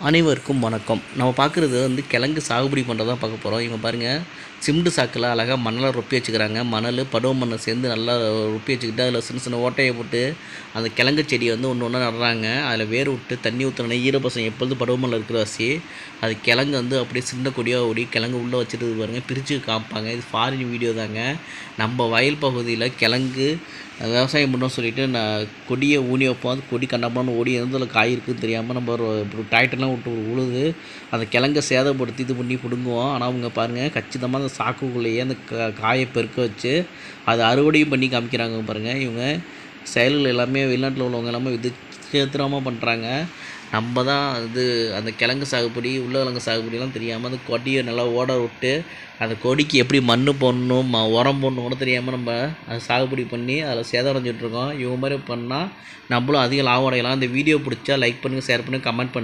அனைவருக்கும் வணக்கம். நம்ம பார்க்குறது கிழங்கு சாகுபடி பண்ணுறதா பார்க்க போகிறோம். இவங்க பாருங்கள், சிமெண்ட் சாக்கில் அழகாக மணலை ரொப்பி வச்சுக்கிறாங்க. மணல் படுவ மண்ணை சேர்ந்து நல்லா ரொப்பி வச்சுக்கிட்டு அதில் சின்ன சின்ன ஓட்டையை போட்டு அந்த கிழங்கு செடியை ஒன்று ஒன்று நடுறாங்க. அதில் வேர் விட்டு தண்ணி ஊற்றுனா ஈரப்பசம் எப்பொழுது படுவ மண்ணில் இருக்கிற வாசி அது கிழங்கு அப்படியே சின்ன கொடியாக ஓடி கிழங்கு உள்ளே வச்சுட்டு பாருங்கள், பிரித்து காமிப்பாங்க. இது ஃபாரின் வீடியோ தாங்க. நம்ம வயல் பகுதியில் கிழங்கு விவசாயம் பண்ணோம் சொல்லிவிட்டு நான் கொடியை ஊனி வைப்போம். அது கொடி கண்டப்பான்னு ஓடி எந்ததில் காய் இருக்குதுன்னு தெரியாமல் நம்ம ஒரு டிராக்டர்லாம் விட்டு உழுது அந்த கிழங்கை சேதப்படுத்தி இது பண்ணி பிடுங்குவோம். ஆனால் அவங்க பாருங்கள், கச்சிதமாக அந்த சாக்குக்குள்ளேயே அந்த காயை பெருக்க வச்சு அதை அறுவடையும் பண்ணி காமிக்கிறாங்க. பாருங்கள், இவங்க செயல்கள் எல்லாமே வெளிநாட்டில் உள்ளவங்க எல்லாமே விசித்திரமாக பண்ணுறாங்க. நம்ம தான் அந்த கிழங்கு சாகுபடி உருளைக்கிழங்கு சாகுபடிலாம் தெரியாமல் அந்த கொடியை நல்லா ஓட விட்டு அந்த கொடிக்கு எப்படி மண் போடணும் உரம் போடணும் கூட தெரியாமல் நம்ம அதை சாகுபடி பண்ணி அதில் சேதடைஞ்சிட்ருக்கோம். இவங்க மாதிரி பண்ணால் நம்மளும் அதிக லாபம் அடையலாம். இந்த வீடியோ பிடிச்சா லைக் பண்ணுங்கள், ஷேர் பண்ணுங்கள், கமெண்ட் பண்ணுங்கள்.